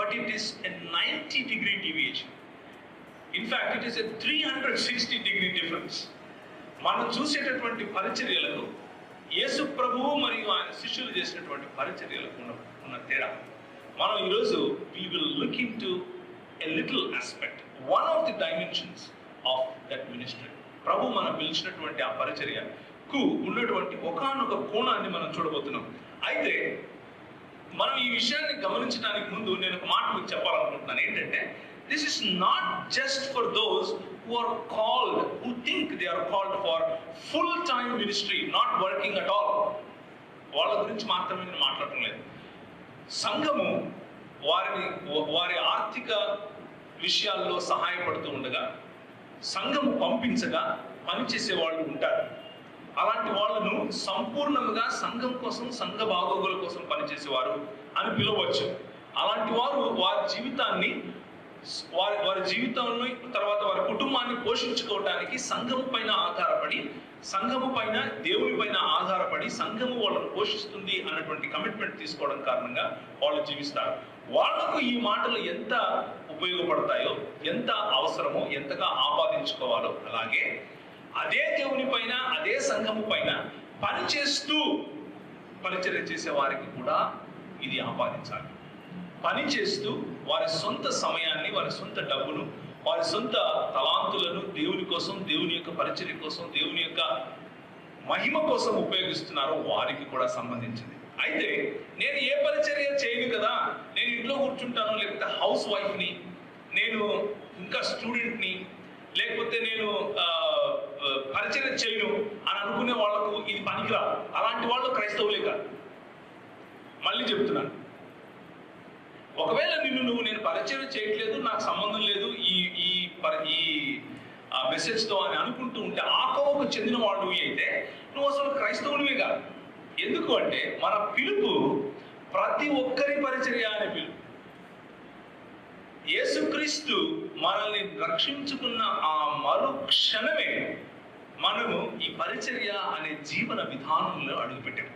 but it is a 90-degree deviation. In fact, it is a 360-degree difference. మనం చూసేటటువంటి పరిచర్యలకు యేసు ప్రభువు మరియు ఆయన శిష్యులు చేసినటువంటి పరిచర్యలకు ఉన్న తేడా. మనం ఈరోజు we will look into a little aspect, one of the dimensions of that ministry. ప్రభు మనం పిలిచినటువంటి ఆ పరిచర్యకు ఉన్నటువంటి ఒకానొక కోణాన్ని మనం చూడబోతున్నాం. అయితే మనం ఈ విషయాన్ని గమనించడానికి ముందు నేను ఒక మాట మీకు చెప్పాలనుకుంటున్నాను. ఏంటంటే, this is not just for those who are called, who think they are called for full-time ministry, not working at all. వాళ్ళ గురించి మాత్రమే నేను మాట్లాడటం లేదు. సంఘము వారి ఆర్థిక విషయాల్లో సహాయపడుతూ ఉండగా, సంఘము పంపించగా పనిచేసే వాళ్ళు ఉంటారు. అలాంటి వాళ్ళను సంపూర్ణంగా సంఘం కోసం, సంఘ బాగోగుల కోసం పనిచేసేవారు అని పిలవచ్చు. అలాంటి వారు వారి జీవితాన్ని, వారి జీవితంలో తర్వాత వారి కుటుంబాన్ని పోషించుకోవడానికి సంఘము పైన ఆధారపడి, సంఘము పైన, దేవుని పైన ఆధారపడి సంఘము వాళ్ళను పోషిస్తుంది అన్నటువంటి కమిట్మెంట్ తీసుకోవడం కారణంగా వాళ్ళు జీవిస్తారు. వాళ్లకు ఈ మాటలు ఎంత ఉపయోగపడతాయో, ఎంత అవసరమో, ఎంతగా ఆపాదించుకోవాలో, అలాగే అదే దేవుని పైన, అదే సంఘము పైన పనిచేస్తూ పరిచర్య చేసే వారికి కూడా ఇది ఆపాదించాలి. పని చేస్తూ వారి సొంత సమయాన్ని, వారి సొంత డబ్బును, వారి సొంత తలాంతులను దేవుని కోసం, దేవుని యొక్క పరిచర్య కోసం, దేవుని యొక్క మహిమ కోసం ఉపయోగిస్తున్నారో వారికి కూడా సంబంధించింది. అయితే నేను ఏ పరిచర్య చేయను కదా, నేను ఇంట్లో కూర్చుంటాను, లేకపోతే హౌస్ వైఫ్ని, నేను ఇంకా స్టూడెంట్ని, లేకపోతే నేను పరిచర్య చేయను అని అనుకునే వాళ్లకు ఇది పనికిరాదు. అలాంటి వాళ్ళు క్రైస్తవులే కాదు. మళ్ళీ చెప్తున్నాను, ఒకవేళ నేను పరిచర్య చేయట్లేదు, నాకు సంబంధం లేదు ఈ మెసేజ్తో అని అనుకుంటూ ఉంటే ఆ కోవకు చెందిన వాడు అయితే నువ్వు అసలు క్రైస్తవునివే కాదు. ఎందుకు అంటే మన పిలుపు ప్రతి ఒక్కరి పరిచర్య అనే పిలుపు. యేసుక్రీస్తు మనల్ని రక్షించుకున్న ఆ మరుక్షణమే మనము ఈ పరిచర్య అనే జీవన విధానంలో అడుగుపెట్టాము.